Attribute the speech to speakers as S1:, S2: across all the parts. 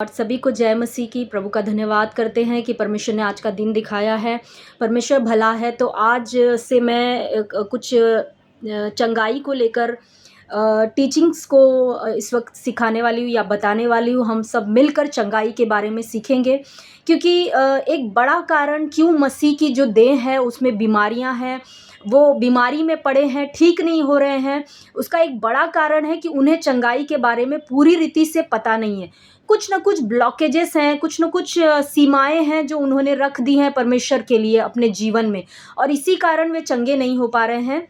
S1: और सभी को जय मसीह की। प्रभु का धन्यवाद करते हैं कि परमेश्वर ने आज का दिन दिखाया है। परमेश्वर भला है। तो आज से मैं कुछ चंगाई को लेकर टीचिंग्स को इस वक्त सिखाने वाली हूँ या बताने वाली हूँ। हम सब मिलकर चंगाई के बारे में सीखेंगे, क्योंकि एक बड़ा कारण क्यों मसीह की जो देह है उसमें बीमारियाँ हैं, वो बीमारी में पड़े हैं, ठीक नहीं हो रहे हैं, उसका एक बड़ा कारण है कि उन्हें चंगाई के बारे में पूरी रीति से पता नहीं है। कुछ ना कुछ ब्लॉकेजेस हैं, कुछ ना कुछ सीमाएं हैं जो उन्होंने रख दी हैं परमेश्वर के लिए अपने जीवन में, और इसी कारण वे चंगे नहीं हो पा रहे हैं।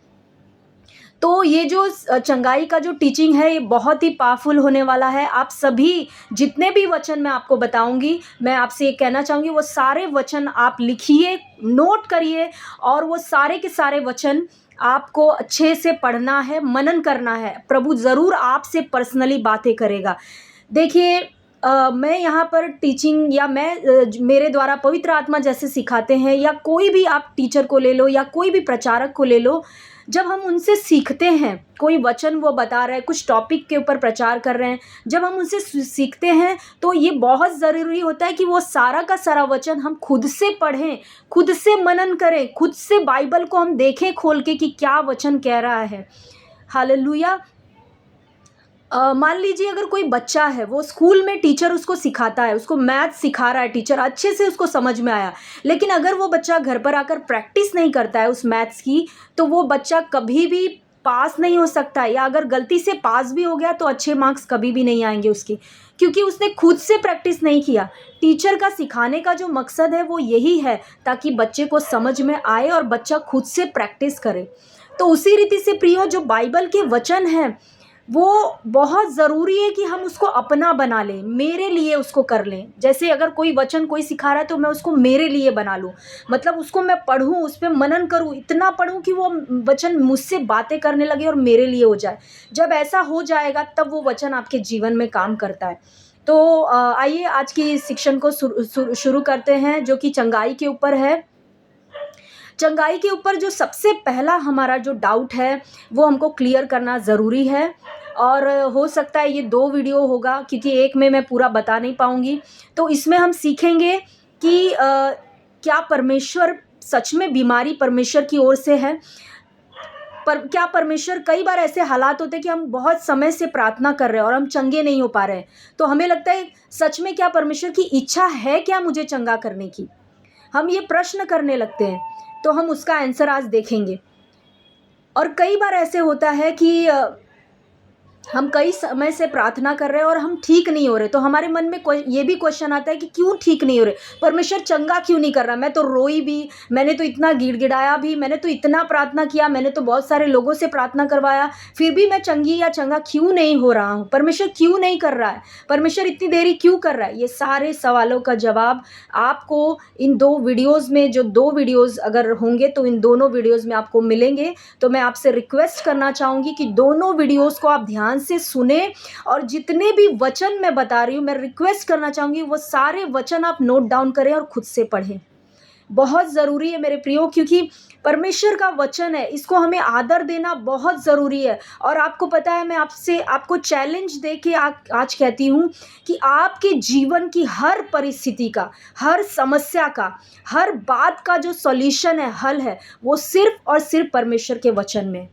S1: तो ये जो चंगाई का जो टीचिंग है ये बहुत ही पावरफुल होने वाला है। आप सभी जितने भी वचन मैं आपको बताऊंगी, मैं आपसे ये कहना चाहूँगी वो सारे वचन आप लिखिए, नोट करिए, और वो सारे के सारे वचन आपको अच्छे से पढ़ना है, मनन करना है। प्रभु ज़रूर आपसे पर्सनली बातें करेगा। देखिए, मैं यहाँ पर टीचिंग या मेरे द्वारा पवित्र आत्मा जैसे सिखाते हैं, या कोई भी आप टीचर को ले लो या कोई भी प्रचारक को ले लो, जब हम उनसे सीखते हैं, कोई वचन वो बता रहे हैं, कुछ टॉपिक के ऊपर प्रचार कर रहे हैं, जब हम उनसे सीखते हैं तो ये बहुत ज़रूरी होता है कि वो सारा का सारा वचन हम खुद से पढ़ें, खुद से मनन करें, खुद से बाइबल को हम देखें खोल के कि क्या वचन कह रहा है। हालेलुया। मान लीजिए अगर कोई बच्चा है, वो स्कूल में टीचर उसको सिखाता है, उसको मैथ सिखा रहा है टीचर, अच्छे से उसको समझ में आया, लेकिन अगर वो बच्चा घर पर आकर प्रैक्टिस नहीं करता है उस मैथ्स की, तो वो बच्चा कभी भी पास नहीं हो सकता है, या अगर गलती से पास भी हो गया तो अच्छे मार्क्स कभी भी नहीं आएंगे उसके, क्योंकि उसने खुद से प्रैक्टिस नहीं किया। टीचर का सिखाने का जो मकसद है वो यही है, ताकि बच्चे को समझ में आए और बच्चा खुद से प्रैक्टिस करे। तो उसी रीति से प्रियो, जो बाइबल के वचन हैं वो बहुत ज़रूरी है कि हम उसको अपना बना लें, मेरे लिए उसको कर लें। जैसे अगर कोई वचन कोई सिखा रहा है तो मैं उसको मेरे लिए बना लूँ, मतलब उसको मैं पढ़ूँ, उस पर मनन करूँ, इतना पढ़ूँ कि वो वचन मुझसे बातें करने लगे और मेरे लिए हो जाए। जब ऐसा हो जाएगा तब वो वचन आपके जीवन में काम करता है। तो आइए आज की शिक्षण को शुरू करते हैं, जो कि चंगाई के ऊपर है। चंगाई के ऊपर जो सबसे पहला हमारा जो डाउट है वो हमको क्लियर करना ज़रूरी है, और हो सकता है ये 2 वीडियो होगा, क्योंकि एक में मैं पूरा बता नहीं पाऊँगी। तो इसमें हम सीखेंगे कि क्या परमेश्वर सच में बीमारी परमेश्वर की ओर से है? पर क्या परमेश्वर, कई बार ऐसे हालात होते हैं कि हम बहुत समय से प्रार्थना कर रहे हैं और हम चंगे नहीं हो पा रहे हैं, तो हमें लगता है सच में क्या परमेश्वर की इच्छा है क्या मुझे चंगा करने की? हम ये प्रश्न करने लगते हैं, तो हम उसका आंसर आज देखेंगे। और कई बार ऐसे होता है कि हम कई समय से प्रार्थना कर रहे हैं और हम ठीक नहीं हो रहे, तो हमारे मन में ये भी क्वेश्चन आता है कि क्यों ठीक नहीं हो रहे, परमेश्वर चंगा क्यों नहीं कर रहा? मैं तो रोई भी, मैंने तो इतना गिड़गिड़ाया भी, मैंने तो इतना प्रार्थना किया, मैंने तो बहुत सारे लोगों से प्रार्थना करवाया, फिर भी मैं चंगी या चंगा क्यों नहीं हो रहा हूँ? परमेश्वर क्यों नहीं कर रहा है? परमेश्वर इतनी देरी क्यों कर रहा है? ये सारे सवालों का जवाब आपको इन 2 वीडियोज़ में, जो 2 वीडियोज़ अगर होंगे तो इन दोनों वीडियोज़ में आपको मिलेंगे। तो मैं आपसे रिक्वेस्ट करना चाहूँगी कि दोनों वीडियोज़ को आप ध्यान से सुने, और जितने भी वचन मैं बता रही हूँ, मैं रिक्वेस्ट करना चाहूँगी वो सारे वचन आप नोट डाउन करें और खुद से पढ़ें। बहुत ज़रूरी है मेरे प्रियो, क्योंकि परमेश्वर का वचन है, इसको हमें आदर देना बहुत ज़रूरी है। और आपको पता है, मैं आपको चैलेंज दे के आज कहती हूँ कि आपके जीवन की हर परिस्थिति का, हर समस्या का, हर बात का जो सॉल्यूशन है, हल है, वो सिर्फ और सिर्फ परमेश्वर के वचन में।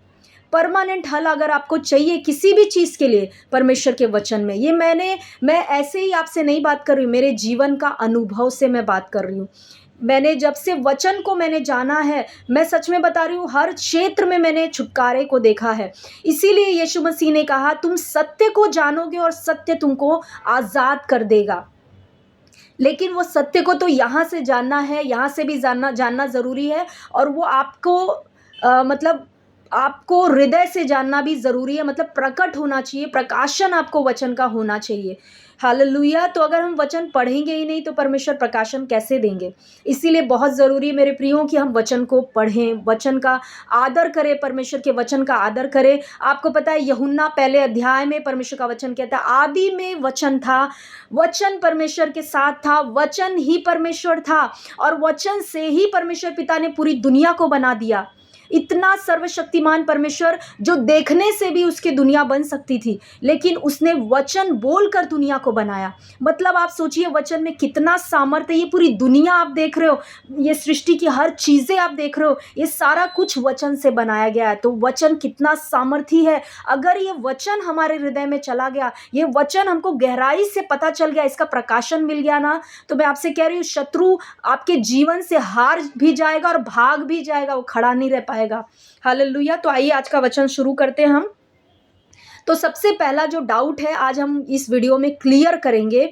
S1: परमानेंट हल अगर आपको चाहिए किसी भी चीज़ के लिए, परमेश्वर के वचन में। ये मैं ऐसे ही आपसे नहीं बात कर रही हूँ, मेरे जीवन का अनुभव से मैं बात कर रही हूँ। मैंने जब से वचन को मैंने जाना है, मैं सच में बता रही हूँ, हर क्षेत्र में मैंने छुटकारे को देखा है। इसीलिए यीशु मसीह ने कहा, तुम सत्य को जानोगे और सत्य तुमको आज़ाद कर देगा। लेकिन वो सत्य को तो यहाँ से जानना है, यहाँ से भी जानना ज़रूरी है, और वो आपको मतलब आपको हृदय से जानना भी ज़रूरी है, मतलब प्रकट होना चाहिए, प्रकाशन आपको वचन का होना चाहिए। हालेलुया। तो अगर हम वचन पढ़ेंगे ही नहीं तो परमेश्वर प्रकाशन कैसे देंगे? इसीलिए बहुत ज़रूरी है मेरे प्रियो कि हम वचन को पढ़ें, वचन का आदर करें, परमेश्वर के वचन का आदर करें। आपको पता है यूहन्ना पहले अध्याय में परमेश्वर का वचन कहता है, आदि में वचन था, वचन परमेश्वर के साथ था, वचन ही परमेश्वर था, और वचन से ही परमेश्वर पिता ने पूरी दुनिया को बना दिया। इतना सर्वशक्तिमान परमेश्वर जो देखने से भी उसकी दुनिया बन सकती थी, लेकिन उसने वचन बोलकर दुनिया को बनाया। मतलब आप सोचिए वचन में कितना सामर्थ्य है। ये पूरी दुनिया आप देख रहे हो, ये सृष्टि की हर चीज़ें आप देख रहे हो, ये सारा कुछ वचन से बनाया गया है। तो वचन कितना सामर्थी है। अगर ये वचन हमारे हृदय में चला गया, ये वचन हमको गहराई से पता चल गया, इसका प्रकाशन मिल गया ना, तो मैं आपसे कह रही हूँ शत्रु आपके जीवन से हार भी जाएगा और भाग भी जाएगा, वो खड़ा नहीं रह पाएगा। हालेलुया। तो आइए आज का वचन शुरू करते हैं हम। तो सबसे पहला जो डाउट है आज हम इस वीडियो में क्लियर करेंगे।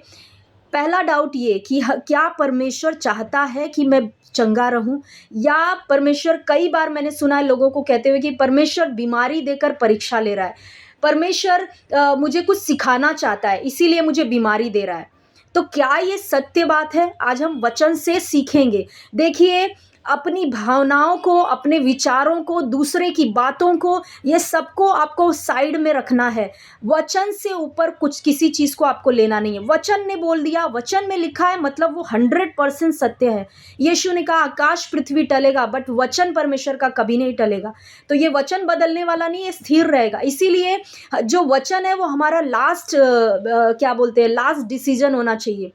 S1: पहला डाउट ये कि क्या परमेश्वर चाहता है कि मैं चंगा रहूं, या परमेश्वर, कई बार मैंने सुना है लोगों को कहते हुए कि परमेश्वर बीमारी देकर परीक्षा ले रहा है, परमेश्वर मुझे कुछ सिखाना चाहता है इसीलिए मुझे बीमारी दे रहा है। तो क्या ये सत्य बात है? आज हम वचन से सीखेंगे। देखिए, अपनी भावनाओं को, अपने विचारों को, दूसरे की बातों को, ये सबको आपको साइड में रखना है। वचन से ऊपर कुछ किसी चीज़ को आपको लेना नहीं है। वचन ने बोल दिया, वचन में लिखा है, मतलब वो 100% सत्य है। यीशु ने कहा आकाश पृथ्वी टलेगा बट वचन परमेश्वर का कभी नहीं टलेगा। तो ये वचन बदलने वाला नहीं है, स्थिर रहेगा। इसीलिए जो वचन है वो हमारा लास्ट क्या बोलते हैं, लास्ट डिसीजन होना चाहिए।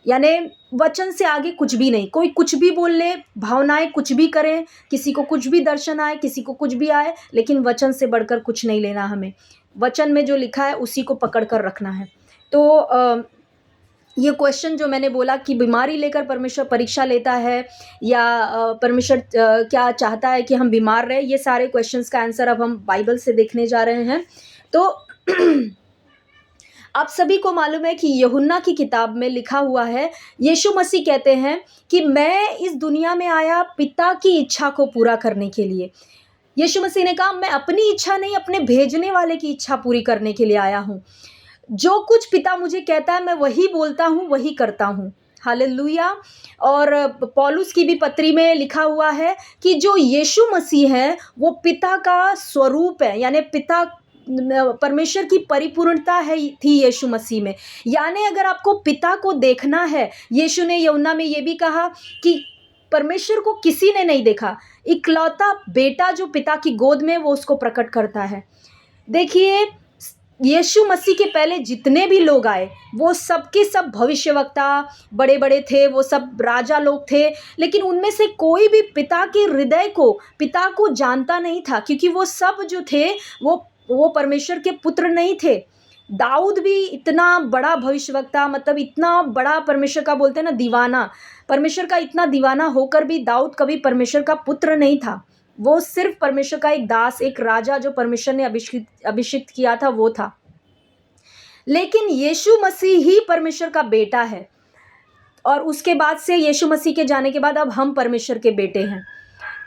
S1: यानी वचन से आगे कुछ भी नहीं। कोई कुछ भी बोल ले, भावनाएं कुछ भी करें, किसी को कुछ भी दर्शन आए, किसी को कुछ भी आए, लेकिन वचन से बढ़कर कुछ नहीं लेना हमें। वचन में जो लिखा है उसी को पकड़ कर रखना है। तो ये क्वेश्चन जो मैंने बोला कि बीमारी लेकर परमेश्वर परीक्षा लेता है, या परमेश्वर क्या चाहता है कि हम बीमार रहे, ये सारे क्वेश्चंस का आंसर अब हम बाइबल से देखने जा रहे हैं। तो आप सभी को मालूम है कि यूहन्ना की किताब में लिखा हुआ है, यीशु मसीह कहते हैं कि मैं इस दुनिया में आया पिता की इच्छा को पूरा करने के लिए। यीशु मसीह ने कहा मैं अपनी इच्छा नहीं, अपने भेजने वाले की इच्छा पूरी करने के लिए आया हूँ। जो कुछ पिता मुझे कहता है मैं वही बोलता हूँ, वही करता हूँ। हालेलुया। और पौलुस की भी पत्री में लिखा हुआ है कि जो यीशु मसीह है वो पिता का स्वरूप है, यानी पिता परमेश्वर की परिपूर्णता है थी यीशु मसीह में। यानी अगर आपको पिता को देखना है, यीशु ने यूहन्ना में ये भी कहा कि परमेश्वर को किसी ने नहीं देखा, इकलौता बेटा जो पिता की गोद में वो उसको प्रकट करता है। देखिए, यीशु मसीह के पहले जितने भी लोग आए वो सबके सब भविष्यवक्ता बड़े बड़े थे, वो सब राजा लोग थे, लेकिन उनमें से कोई भी पिता के हृदय को, पिता को जानता नहीं था, क्योंकि वो सब जो थे वो परमेश्वर के पुत्र नहीं थे। दाऊद भी इतना बड़ा भविष्यवक्ता, मतलब इतना बड़ा परमेश्वर का बोलते हैं ना दीवाना, परमेश्वर का इतना दीवाना होकर भी दाऊद कभी परमेश्वर का पुत्र नहीं था। वो सिर्फ परमेश्वर का एक दास, एक राजा जो परमेश्वर ने अभिषिक्त किया था वो था। लेकिन यीशु मसीह ही परमेश्वर का बेटा है, और उसके बाद से यीशु मसीह के जाने के बाद अब हम परमेश्वर के बेटे हैं।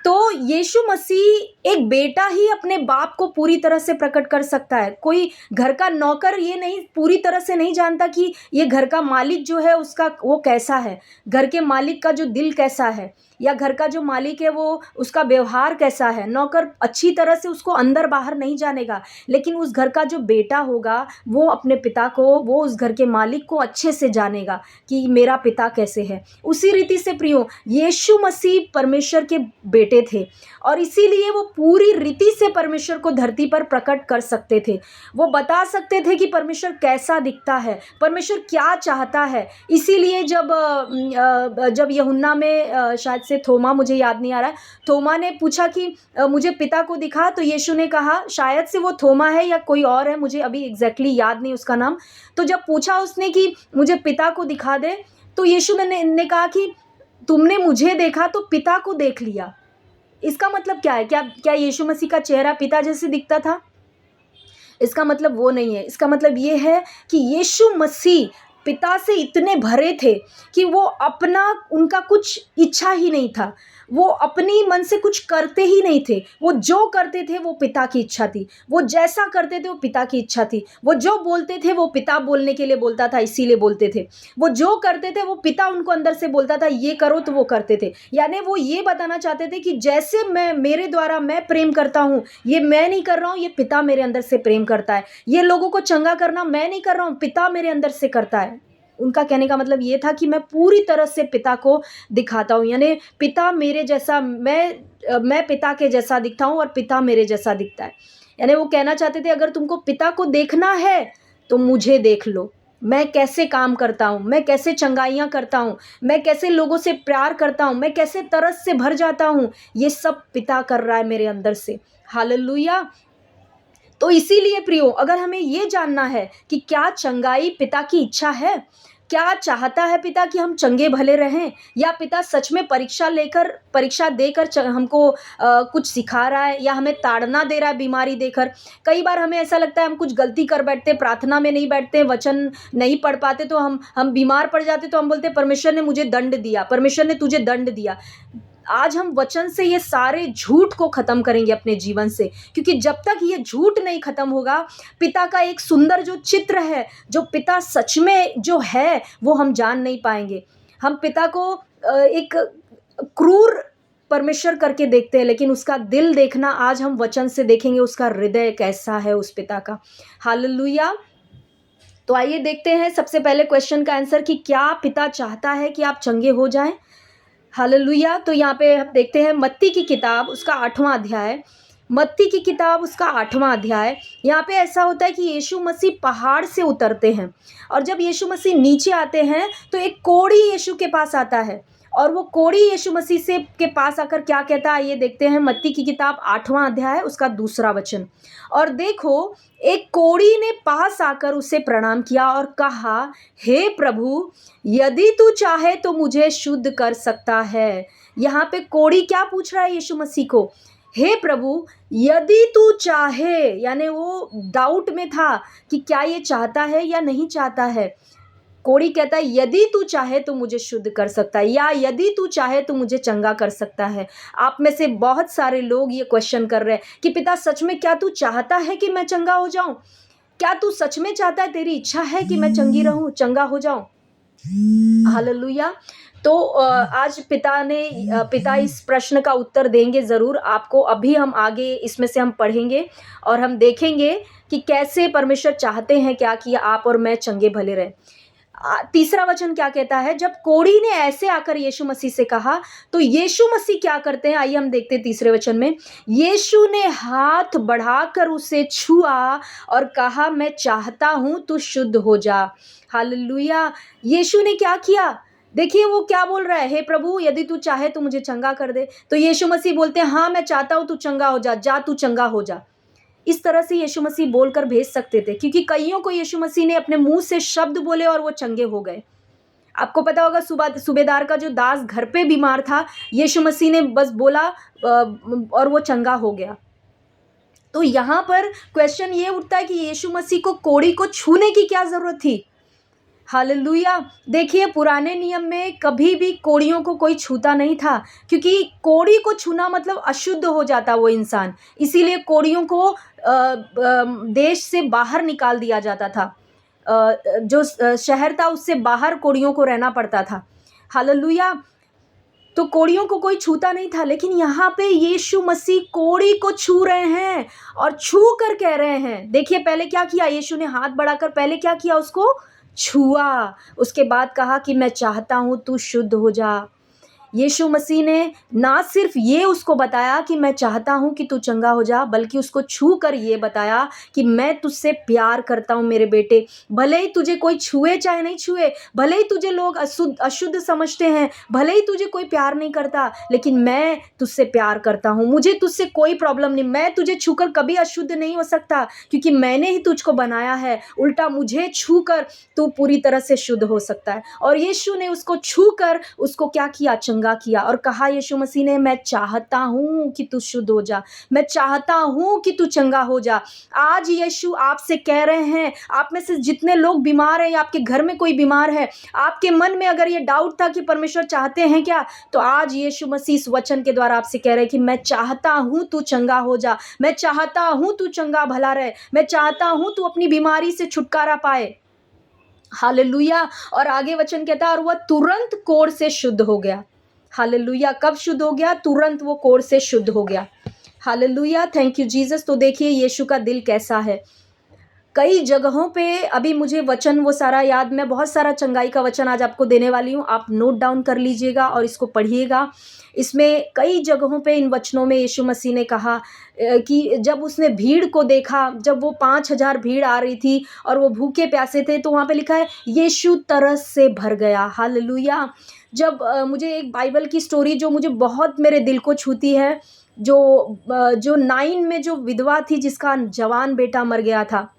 S1: तो यीशु मसीह एक बेटा ही अपने बाप को पूरी तरह से प्रकट कर सकता है। कोई घर का नौकर ये नहीं पूरी तरह से नहीं जानता कि ये घर का मालिक जो है उसका वो कैसा है, घर के मालिक का जो दिल कैसा है, या घर का जो मालिक है वो उसका व्यवहार कैसा है। नौकर अच्छी तरह से उसको अंदर बाहर नहीं जानेगा, लेकिन उस घर का जो बेटा होगा वो अपने पिता को, वो उस घर के मालिक को अच्छे से जानेगा कि मेरा पिता कैसे है। उसी रीति से प्रियो, यीशु मसीह परमेश्वर के बेटे थे, और इसीलिए वो पूरी रीति से परमेश्वर को धरती पर प्रकट कर सकते थे। वो बता सकते थे कि परमेश्वर कैसा दिखता है, परमेश्वर क्या चाहता है। इसीलिए जब यूहन्ना में शायद से थोमा, मुझे याद नहीं आ रहा है, थोमा ने पूछा कि मुझे पिता को दिखा, तो यीशु ने कहा, शायद से वो थोमा है या कोई और है, मुझे अभी एग्जैक्टली याद नहीं उसका नाम। तो जब पूछा उसने कि मुझे पिता को दिखा दे, तो यीशु ने कहा कि तुमने मुझे देखा तो पिता को देख लिया। इसका मतलब क्या है? क्या यीशु मसीह का चेहरा पिता जैसे दिखता था? इसका मतलब वो नहीं है। इसका मतलब ये है कि यीशु मसीह पिता से इतने भरे थे कि वो अपना, उनका कुछ इच्छा ही नहीं था, वो अपनी मन से कुछ करते ही नहीं थे। वो जो करते थे वो पिता की इच्छा थी, वो जैसा करते थे वो पिता की इच्छा थी, वो जो बोलते थे वो पिता बोलने के लिए बोलता था इसीलिए बोलते थे, वो जो करते थे वो पिता उनको अंदर से बोलता था ये करो तो वो करते थे। यानी वो ये बताना चाहते थे कि जैसे मेरे द्वारा मैं प्रेम करता हूँ, ये मैं नहीं कर रहा हूँ, ये पिता मेरे अंदर से प्रेम करता है। ये लोगों को चंगा करना मैं नहीं कर रहा हूँ, पिता मेरे अंदर से करता है। उनका कहने का मतलब ये था कि मैं पूरी तरह से पिता को दिखाता हूँ, यानी पिता मेरे जैसा, मैं पिता के जैसा दिखता हूँ और पिता मेरे जैसा दिखता है। यानी वो कहना चाहते थे अगर तुमको पिता को देखना है तो मुझे देख लो, मैं कैसे काम करता हूँ, मैं कैसे चंगाइयाँ करता हूँ, मैं कैसे लोगों से प्यार करता हूँ, मैं कैसे तरस से भर जाता हूँ, ये सब पिता कर रहा है मेरे अंदर से। हालेलुया। तो इसीलिए प्रियो, अगर हमें ये जानना है कि क्या चंगाई पिता की इच्छा है, क्या चाहता है पिता कि हम चंगे भले रहें, या पिता सच में परीक्षा देकर हमको कुछ सिखा रहा है, या हमें ताड़ना दे रहा है बीमारी देकर। कई बार हमें ऐसा लगता है हम कुछ गलती कर बैठते, प्रार्थना में नहीं बैठते, वचन नहीं पढ़ पाते, तो हम बीमार पड़ जाते, तो हम बोलते परमेश्वर ने मुझे दंड दिया, परमेश्वर ने तुझे दंड दिया। आज हम वचन से ये सारे झूठ को खत्म करेंगे अपने जीवन से, क्योंकि जब तक ये झूठ नहीं खत्म होगा, पिता का एक सुंदर जो चित्र है, जो पिता सच में जो है, वो हम जान नहीं पाएंगे। हम पिता को एक क्रूर परमेश्वर करके देखते हैं, लेकिन उसका दिल देखना आज हम वचन से देखेंगे, उसका हृदय कैसा है उस पिता का। हालेलुया। तो आइए देखते हैं सबसे पहले क्वेश्चन का आंसर कि क्या पिता चाहता है कि आप चंगे हो जाएं। हालेलुया। तो यहाँ पे हम देखते हैं मत्ती की किताब उसका 8वां अध्याय, मत्ती की किताब उसका 8वां अध्याय। यहाँ पे ऐसा होता है कि यीशु मसीह पहाड़ से उतरते हैं, और जब यीशु मसीह नीचे आते हैं तो एक कोढ़ी यीशु के पास आता है, और वो कोढ़ी यीशु मसीह से के पास आकर क्या कहता है, ये देखते हैं मत्ती की किताब 8वां अध्याय उसका 2 वचन। और देखो, एक कोढ़ी ने पास आकर उसे प्रणाम किया और कहा, हे प्रभु, यदि तू चाहे तो मुझे शुद्ध कर सकता है। यहाँ पे कोढ़ी क्या पूछ रहा है यीशु मसीह को, हे प्रभु यदि तू चाहे, यानी वो डाउट में था कि क्या ये चाहता है या नहीं चाहता है। कोढ़ी कहता है यदि तू चाहे तो मुझे शुद्ध कर सकता है, या यदि तू चाहे तो मुझे चंगा कर सकता है। आप में से बहुत सारे लोग ये क्वेश्चन कर रहे हैं कि पिता सच में क्या तू चाहता है कि मैं चंगा हो जाऊं? क्या तू सच में चाहता है, तेरी इच्छा है कि मैं चंगी रहूं, चंगा हो जाऊं? हालेलुया। तो आज पिता इस प्रश्न का उत्तर देंगे ज़रूर आपको। अभी हम आगे इसमें से हम पढ़ेंगे और हम देखेंगे कि कैसे परमेश्वर चाहते हैं क्या कि आप और मैं चंगे भले रहें। 3 वचन क्या कहता है, जब कोढ़ी ने ऐसे आकर यीशु मसीह से कहा तो यीशु मसीह क्या करते हैं, आइए हम देखते हैं 3 वचन में। यीशु ने हाथ बढ़ाकर उसे छुआ और कहा, मैं चाहता हूं तू शुद्ध हो जा। हालेलुया। यीशु ने क्या किया, देखिए वो क्या बोल रहा है, हे प्रभु यदि तू चाहे तो मुझे चंगा कर दे। तो यीशु मसीह बोलते हैं, हाँ मैं चाहता हूं तू चंगा हो जा, जा तू चंगा हो जा। इस तरह से यीशु मसीह बोलकर भेज सकते थे, क्योंकि कईयों को यीशु मसीह ने अपने मुंह से शब्द बोले और वो चंगे हो गए। आपको पता होगा सूबेदार का जो दास घर पे बीमार था, यीशु मसीह ने बस बोला और वो चंगा हो गया। तो यहाँ पर क्वेश्चन ये उठता है कि यीशु मसीह को कोढ़ी को छूने की क्या जरूरत थी। हालेलुया। देखिए पुराने नियम में कभी भी कोढ़ियों को कोई छूता नहीं था, क्योंकि कोढ़ी को छूना मतलब अशुद्ध हो जाता वो इंसान। इसीलिए कोढ़ियों को देश से बाहर निकाल दिया जाता था। जो शहर था उससे बाहर कोढ़ियों को रहना पड़ता था। हालेलुया। तो कोढ़ियों को कोई छूता नहीं था, लेकिन यहाँ पे यीशु मसीह कोढ़ी को छू रहे हैं और छू कर कह रहे हैं। देखिए पहले क्या किया, यीशु ने हाथ बढ़ाकर पहले क्या किया, उसको छुआ। उसके बाद कहा कि मैं चाहता हूं तू शुद्ध हो जा। यीशु मसीह ने ना सिर्फ ये उसको बताया कि मैं चाहता हूं कि तू चंगा हो जा, बल्कि उसको छू कर ये बताया कि मैं तुझसे प्यार करता हूं मेरे बेटे। भले ही तुझे कोई छुए चाहे नहीं छुए, भले ही तुझे लोग अशुद्ध समझते हैं, भले ही तुझे कोई प्यार नहीं करता, लेकिन मैं तुझसे प्यार करता हूं। मुझे तुझसे कोई प्रॉब्लम नहीं, मैं तुझे छूकर कभी अशुद्ध नहीं हो सकता, क्योंकि मैंने ही तुझको बनाया है। उल्टा मुझे छूकर तू पूरी तरह से शुद्ध हो सकता है। और यीशु ने उसको छूकर उसको क्या किया, चंगा किया, और कहा यीशु मसीह ने, मैं चाहता हूं कि तू शुद्ध हो जा, मैं चाहता हूं कि तू चंगा हो जा। आज यीशु आपसे कह रहे हैं, आप में से जितने लोग बीमार हैं या आपके घर में कोई बीमार है, आपके मन में अगर ये डाउट था कि परमेश्वर चाहते हैं क्या, तो आज यीशु मसीह इस वचन के द्वारा आपसे कह रहे हैं कि मैं चाहता हूं तू चंगा हो जा, मैं चाहता हूं तू चंगा भला रहे, मैं चाहता हूं तू अपनी बीमारी से छुटकारा पाए। हालेलुया। और आगे वचन कहता है, और वह तुरंत कोढ़ से शुद्ध हो गया। हालेलुया। कब शुद्ध हो गया, तुरंत वो कोढ़ से शुद्ध हो गया। हालेलुया। Thank you Jesus. तो देखिए यीशु का दिल कैसा है। कई जगहों पे अभी मुझे वचन वो सारा याद, मैं बहुत सारा चंगाई का वचन आज आपको देने वाली हूँ, आप नोट डाउन कर लीजिएगा और इसको पढ़िएगा। इसमें कई जगहों पे इन वचनों में यीशु मसीह ने कहा कि जब उसने भीड़ को देखा, जब वो 5,000 भीड़ आ रही थी और वो भूखे प्यासे थे, तो वहाँ पे लिखा है यीशु तरस से भर गया। हालेलुया। जब मुझे एक बाइबल की स्टोरी जो मुझे बहुत मेरे दिल को छूती है, जो 9 में जो विधवा थी जिसका जवान बेटा मर गया था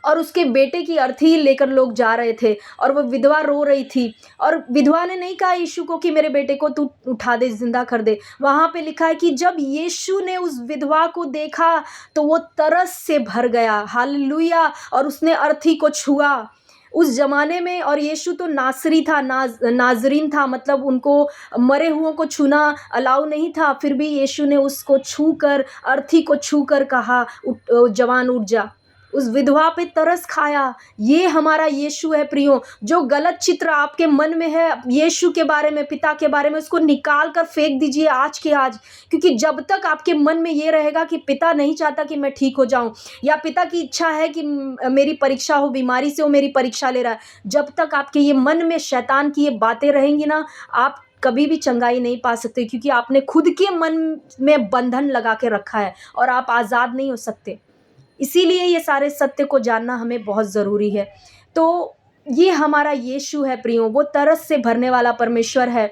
S1: और उसके बेटे की अर्थी लेकर लोग जा रहे थे और वो विधवा रो रही थी और विधवा ने नहीं कहा यीशु को कि मेरे बेटे को तू उठा दे, जिंदा कर दे। वहाँ पे लिखा है कि जब यीशु ने उस विधवा को देखा तो वो तरस से भर गया। हालेलुया। और उसने अर्थी को छुआ उस ज़माने में, और यीशु तो नासरी था, नाज़रीन था, मतलब उनको मरे हुओं को छूना अलाउ नहीं था। फिर भी यीशु ने उसको छूकर, अर्थी को छूकर कहा जवान उठ जा। उस विधवा पे तरस खाया। ये हमारा यीशु है प्रियो। जो गलत चित्र आपके मन में है यीशु के बारे में, पिता के बारे में, उसको निकाल कर फेंक दीजिए आज के आज। क्योंकि जब तक आपके मन में ये रहेगा कि पिता नहीं चाहता कि मैं ठीक हो जाऊं, या पिता की इच्छा है कि मेरी परीक्षा हो, बीमारी से वो मेरी परीक्षा ले रहा है, जब तक आपके ये मन में शैतान की ये बातें रहेंगी ना, आप कभी भी चंगाई नहीं पा सकते। क्योंकि आपने खुद के मन में बंधन लगा के रखा है और आप आज़ाद नहीं हो सकते। इसीलिए ये सारे सत्य को जानना हमें बहुत ज़रूरी है। तो ये हमारा यीशु है प्रियो, वो तरस से भरने वाला परमेश्वर है।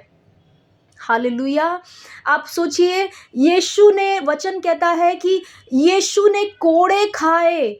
S1: हालेलुया। आप सोचिए, यीशु ने, वचन कहता है कि यीशु ने कोड़े खाए।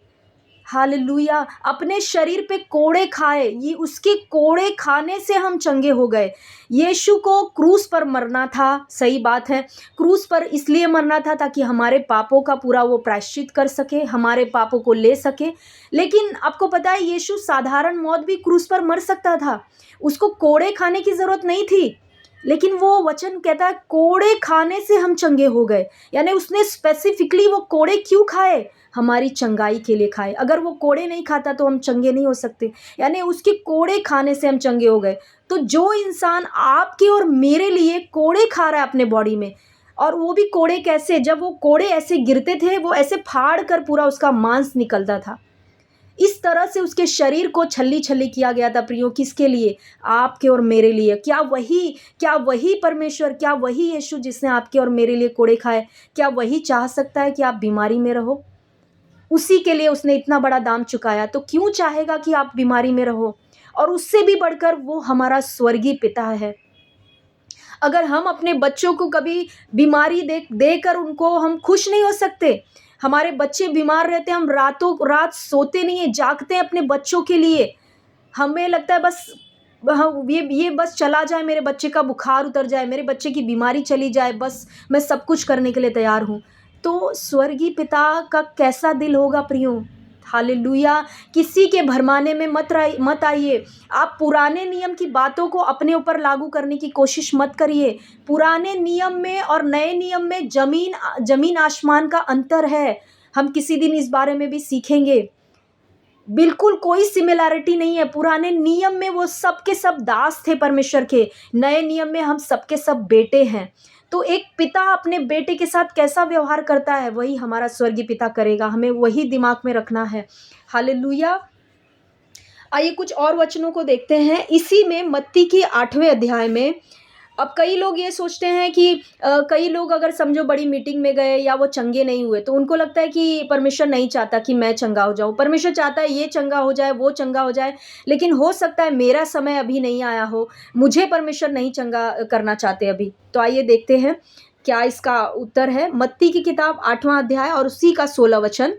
S1: हालेलुया। अपने शरीर पे कोड़े खाए, ये उसके कोड़े खाने से हम चंगे हो गए। यीशु को क्रूस पर मरना था, सही बात है, क्रूस पर इसलिए मरना था ताकि हमारे पापों का पूरा वो प्रायश्चित कर सके, हमारे पापों को ले सके। लेकिन आपको पता है यीशु साधारण मौत भी क्रूस पर मर सकता था, उसको कोड़े खाने की जरूरत नहीं थी। लेकिन वो वचन कहता है कोड़े खाने से हम चंगे हो गए। यानी उसने स्पेसिफिकली वो कोड़े क्यों खाए? हमारी चंगाई के लिए खाए। अगर वो कोड़े नहीं खाता तो हम चंगे नहीं हो सकते। यानी उसके कोड़े खाने से हम चंगे हो गए। तो जो इंसान आपके और मेरे लिए कोड़े खा रहा है अपने बॉडी में, और वो भी कोड़े कैसे, जब वो कोड़े ऐसे गिरते थे वो ऐसे फाड़ कर पूरा उसका मांस निकलता था। इस तरह से उसके शरीर को छल्ली छल्ली किया गया था प्रियो। किसके लिए? आपके और मेरे लिए। क्या वही परमेश्वर, क्या वही यीशु जिसने आपके और मेरे लिए कोड़े खाए, क्या वही चाह सकता है कि आप बीमारी में रहो? उसी के लिए उसने इतना बड़ा दाम चुकाया, तो क्यों चाहेगा कि आप बीमारी में रहो? और उससे भी बढ़कर वो हमारा स्वर्गीय पिता है। अगर हम अपने बच्चों को कभी बीमारी देकर उनको हम खुश नहीं हो सकते। हमारे बच्चे बीमार रहते हैं, हम रातों रात सोते नहीं है, जागते हैं अपने बच्चों के लिए। हमें लगता है बस ये बस चला जाए, मेरे बच्चे का बुखार उतर जाए, मेरे बच्चे की बीमारी चली जाए, बस मैं सब कुछ करने के लिए तैयार हूँ। तो स्वर्गीय पिता का कैसा दिल होगा प्रियो? हालेलुया। किसी के भरमाने में मत आइए। आप पुराने नियम की बातों को अपने ऊपर लागू करने की कोशिश मत करिए। पुराने नियम में और नए नियम में जमीन आसमान का अंतर है। हम किसी दिन इस बारे में भी सीखेंगे। बिल्कुल कोई सिमिलैरिटी नहीं है। पुराने नियम में वो सब के सब दास थे परमेश्वर के, नए नियम में हम सब के सब बेटे हैं। तो एक पिता अपने बेटे के साथ कैसा व्यवहार करता है, वही हमारा स्वर्गीय पिता करेगा। हमें वही दिमाग में रखना है। हालेलुया। आइए कुछ और वचनों को देखते हैं इसी में, मत्ती की 8वें अध्याय में। अब कई लोग ये सोचते हैं कि कई लोग अगर समझो बड़ी मीटिंग में गए या वो चंगे नहीं हुए, तो उनको लगता है कि परमेश्वर नहीं चाहता कि मैं चंगा हो जाऊं। परमेश्वर चाहता है ये चंगा हो जाए, वो चंगा हो जाए, लेकिन हो सकता है मेरा समय अभी नहीं आया हो, मुझे परमेश्वर नहीं चंगा करना चाहते अभी। तो आइए देखते हैं क्या इसका उत्तर है। मत्ती की किताब 8वां अध्याय और उसी का 16 वचन।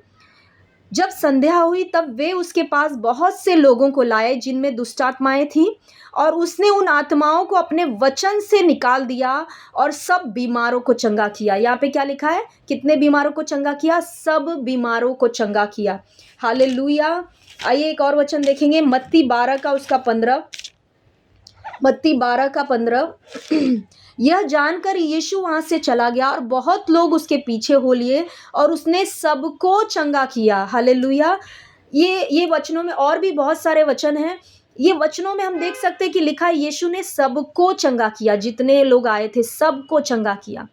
S1: जब संध्या हुई तब वे उसके पास बहुत से लोगों को लाए जिनमें दुष्ट आत्माएं थीं, और उसने उन आत्माओं को अपने वचन से निकाल दिया और सब बीमारों को चंगा किया। यहाँ पे क्या लिखा है? कितने बीमारों को चंगा किया? सब बीमारों को चंगा किया। हालेलुया। आइए एक और वचन देखेंगे, मत्ती 12 का उसका 15। मत्ती 12 का 15। यह जानकर यीशु वहां से चला गया और बहुत लोग उसके पीछे हो लिए और उसने सबको चंगा किया। हालेलुया। ये वचनों में और भी बहुत सारे वचन हैं। ये वचनों में हम देख सकते हैं कि लिखा है यीशु ने सबको चंगा किया, जितने लोग आए थे सबको चंगा किया।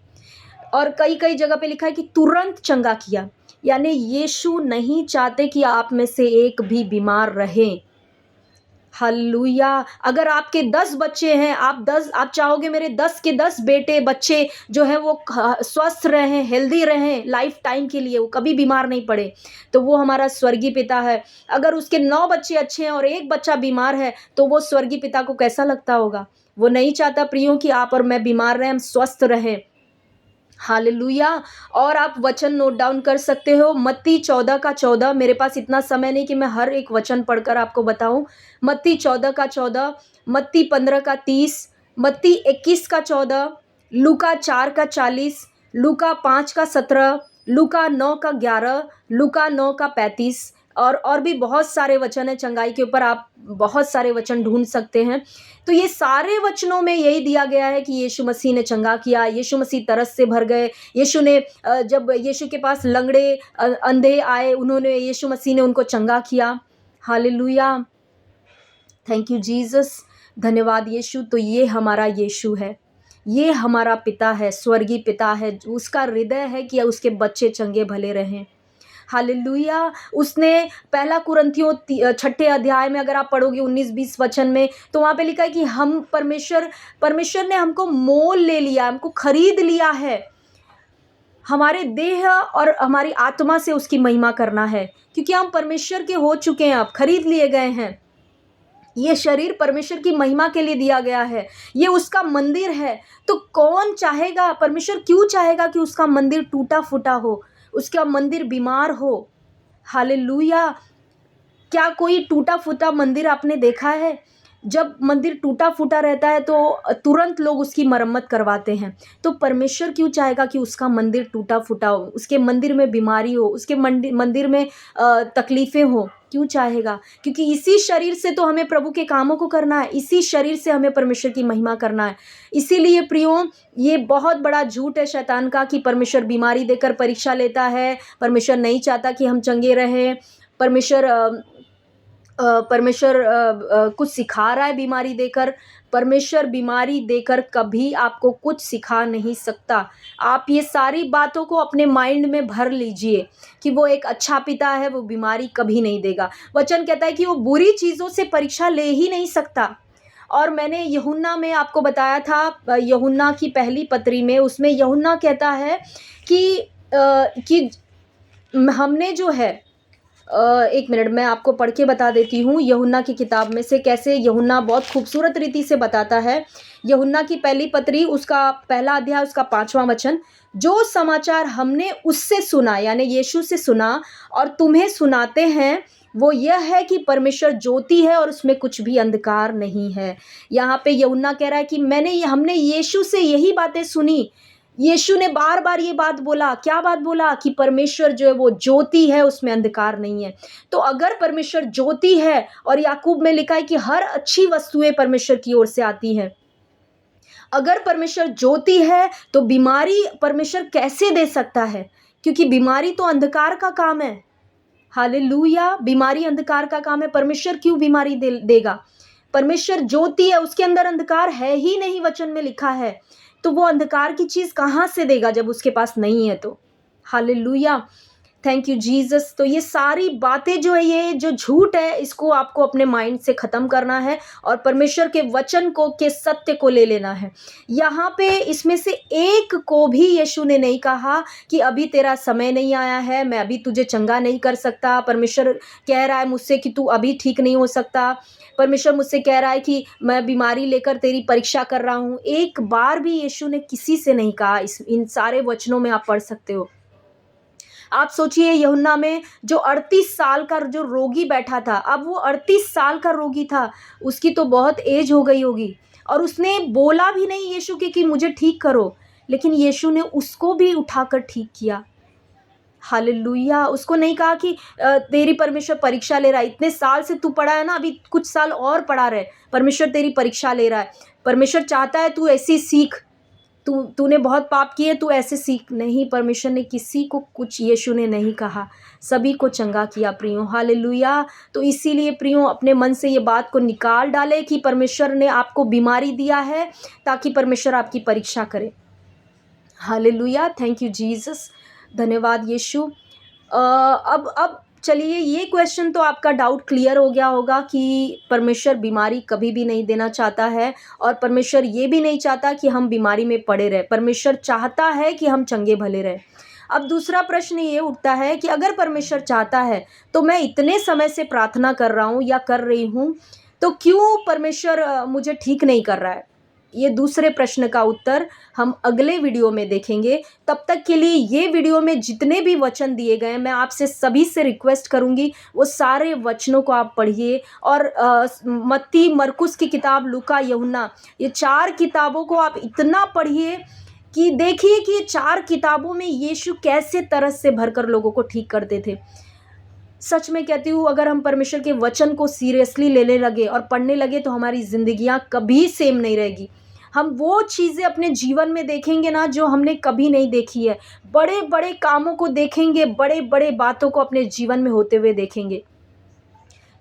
S1: और कई कई जगह पे लिखा है कि तुरंत चंगा किया। यानी यीशु नहीं चाहते कि आप में से एक भी बीमार रहे। हालेलुया। अगर आपके 10 बच्चे हैं, आप चाहोगे मेरे 10 के 10 बेटे बच्चे जो है वो स्वस्थ रहें, हेल्दी रहें लाइफ टाइम के लिए, वो कभी बीमार नहीं पड़े, तो वो हमारा स्वर्गीय पिता है। अगर उसके 9 बच्चे अच्छे हैं और एक बच्चा बीमार है, तो वो स्वर्गीय पिता को कैसा लगता होगा? वो नहीं चाहता प्रियो कि आप और मैं बीमार रहें, हम स्वस्थ रहें। हालेलुया। और आप वचन नोट डाउन कर सकते हो, मत्ती 14 का 14। मेरे पास इतना समय नहीं कि मैं हर एक वचन पढ़कर आपको बताऊं। मत्ती 14 का 14, मत्ती 15 का 30, मत्ती 21 का 14, लूका 4 का 40, लूका 5 का 17, लूका 9 का 11, लूका 9 का 35, और भी बहुत सारे वचन हैं चंगाई के ऊपर, आप बहुत सारे वचन ढूंढ सकते हैं। तो ये सारे वचनों में यही दिया गया है कि यीशु मसीह ने चंगा किया, यीशु मसीह तरस से भर गए। यीशु ने जब यीशु के पास लंगड़े अंधे आए, उन्होंने यीशु मसीह ने उनको चंगा किया। हालेलुया, थैंक यू जीसस, धन्यवाद यीशु। तो ये हमारा यीशु है, ये हमारा पिता है, स्वर्गीय पिता है, उसका हृदय है कि उसके बच्चे चंगे भले रहें। हालेलुया। उसने पहला कुरिन्थियों 6 अध्याय में अगर आप पढ़ोगे 19-20 वचन में, तो वहाँ पे लिखा है कि हम परमेश्वर ने हमको मोल ले लिया, हमको खरीद लिया है। हमारे देह और हमारी आत्मा से उसकी महिमा करना है, क्योंकि हम परमेश्वर के हो चुके हैं, अब खरीद लिए गए हैं। ये शरीर परमेश्वर की महिमा के लिए दिया गया है, ये उसका मंदिर है। तो कौन चाहेगा, परमेश्वर क्यों चाहेगा कि उसका मंदिर टूटा फूटा हो, उसका मंदिर बीमार हो? हालेलुया। क्या कोई टूटा फूटा मंदिर आपने देखा है? जब मंदिर टूटा फूटा रहता है तो तुरंत लोग उसकी मरम्मत करवाते हैं। तो परमेश्वर क्यों चाहेगा कि उसका मंदिर टूटा फूटा हो, उसके मंदिर में बीमारी हो, उसके मंदिर में तकलीफ़ें हो? क्यों चाहेगा? क्योंकि इसी शरीर से तो हमें प्रभु के कामों को करना है, इसी शरीर से हमें परमेश्वर की महिमा करना है। इसीलिए प्रियो, ये बहुत बड़ा झूठ है शैतान का कि परमेश्वर बीमारी देकर परीक्षा लेता है। परमेश्वर नहीं चाहता कि हम चंगे रहें। परमेश्वर कुछ सिखा रहा है बीमारी देकर। परमेश्वर बीमारी देकर कभी आपको कुछ सिखा नहीं सकता। आप ये सारी बातों को अपने माइंड में भर लीजिए कि वो एक अच्छा पिता है, वो बीमारी कभी नहीं देगा। वचन कहता है कि वो बुरी चीज़ों से परीक्षा ले ही नहीं सकता। और मैंने यूहन्ना में आपको बताया था, यूहन्ना की पहली पत्री में, उसमें यूहन्ना कहता है कि हमने जो है, एक मिनट मैं आपको पढ़ के बता देती हूँ यूहन्ना की किताब में से, कैसे यूहन्ना बहुत खूबसूरत रीति से बताता है। यूहन्ना की पहली पत्री, उसका पहला अध्याय, उसका 5वां वचन, जो समाचार हमने उससे सुना, यानी यीशु से सुना और तुम्हें सुनाते हैं, वो यह है कि परमेश्वर ज्योति है और उसमें कुछ भी अंधकार नहीं है। यहाँ पे यूहन्ना कह रहा है कि हमने यीशु से यही बातें सुनी। यीशु ने बार बार ये बात बोला, क्या बात बोला? कि परमेश्वर जो है वो ज्योति है, उसमें अंधकार नहीं है। तो अगर परमेश्वर ज्योति है, और याकूब में लिखा है कि हर अच्छी वस्तुएं परमेश्वर की ओर से आती हैं, अगर परमेश्वर ज्योति है तो बीमारी परमेश्वर कैसे दे सकता है? क्योंकि बीमारी तो अंधकार का काम है। हालेलुया। बीमारी अंधकार का काम है, परमेश्वर क्यों बीमारी देगा? परमेश्वर ज्योति है, उसके अंदर अंधकार है ही नहीं, वचन में लिखा है। तो वो अंधकार की चीज कहाँ से देगा जब उसके पास नहीं है? तो हालेलुया, थैंक यू जीसस। तो ये सारी बातें जो है, ये जो झूठ है, इसको आपको अपने माइंड से ख़त्म करना है और परमेश्वर के वचन को, के सत्य को ले लेना है। यहाँ पे इसमें से एक को भी यीशु ने नहीं कहा कि अभी तेरा समय नहीं आया है, मैं अभी तुझे चंगा नहीं कर सकता। परमेश्वर कह रहा है मुझसे कि तू अभी ठीक नहीं हो सकता। परमेश्वर मुझसे कह रहा है कि मैं बीमारी लेकर तेरी परीक्षा कर रहा हूँ। एक बार भी यीशु ने किसी से नहीं कहा। इन सारे वचनों में आप पढ़ सकते हो। आप सोचिए, यूहन्ना में जो 38 साल का जो रोगी बैठा था, अब वो 38 साल का रोगी था, उसकी तो बहुत एज हो गई होगी, और उसने बोला भी नहीं यीशु के कि मुझे ठीक करो, लेकिन यीशु ने उसको भी उठाकर ठीक किया। हालेलुया। उसको नहीं कहा कि तेरी परमेश्वर परीक्षा ले रहा है, इतने साल से तू पढ़ा है ना, अभी कुछ साल और पढ़ा रहे, परमेश्वर तेरी परीक्षा ले रहा है। परमेश्वर चाहता है तू ऐसी सीख, तूने बहुत पाप किए, तू ऐसे सीख। नहीं, परमेश्वर ने किसी को कुछ, यीशु ने नहीं कहा, सभी को चंगा किया प्रियो। हालेलुया। तो इसीलिए प्रियो, अपने मन से ये बात को निकाल डाले कि परमेश्वर ने आपको बीमारी दिया है ताकि परमेश्वर आपकी परीक्षा करे। हालेलुया, थैंक यू जीसस, धन्यवाद यीशु। अब चलिए, ये क्वेश्चन तो आपका डाउट क्लियर हो गया होगा कि परमेश्वर बीमारी कभी भी नहीं देना चाहता है और परमेश्वर ये भी नहीं चाहता कि हम बीमारी में पड़े रहें। परमेश्वर चाहता है कि हम चंगे भले रहें। अब दूसरा प्रश्न ये उठता है कि अगर परमेश्वर चाहता है तो मैं इतने समय से प्रार्थना कर रहा हूँ या कर रही हूँ, तो क्यों परमेश्वर मुझे ठीक नहीं कर रहा है? ये दूसरे प्रश्न का उत्तर हम अगले वीडियो में देखेंगे। तब तक के लिए ये वीडियो में जितने भी वचन दिए गए हैं, मैं आपसे सभी से रिक्वेस्ट करूँगी वो सारे वचनों को आप पढ़िए और मत्ती, मरकुस की किताब, लूका, यूहन्ना, ये 4 किताबों को आप इतना पढ़िए कि देखिए कि ये 4 किताबों में यीशु कैसे तरस से भरकर लोगों को ठीक करते थे। सच में कहती हूँ, अगर हम परमेश्वर के वचन को सीरियसली लेने लगे और पढ़ने लगे तो हमारी ज़िंदगियाँ कभी सेम नहीं रहेगी। हम वो चीज़ें अपने जीवन में देखेंगे ना जो हमने कभी नहीं देखी है। बड़े-बड़े कामों को देखेंगे, बड़े-बड़े बातों को अपने जीवन में होते हुए देखेंगे।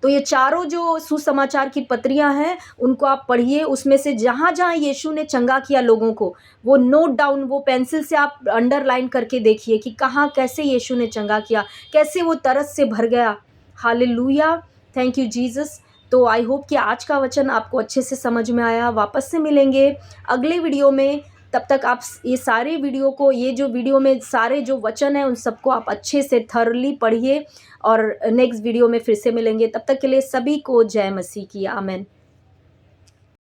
S1: तो ये चारों जो सुसमाचार की पत्रियाँ हैं, उनको आप पढ़िए। उसमें से जहाँ-जहाँ यीशु ने चंगा किया लोगों को, वो नोट डाउन, वो पेंसिल से आप अंडरलाइन करके देखिए कि कहाँ कैसे यीशु ने चंगा किया, कैसे वो तरस से भर गया। हालेलुया! Thank you Jesus. तो आई होप कि आज का वचन आपको अच्छे से समझ में आया। वापस से मिलेंगे अगले वीडियो में। तब तक आप ये सारे वीडियो को, ये जो वीडियो में सारे जो वचन हैं, उन सबको आप अच्छे से थॉरली पढ़िए और नेक्स्ट वीडियो में फिर से मिलेंगे। तब तक के लिए सभी को जय मसीह की। आमीन।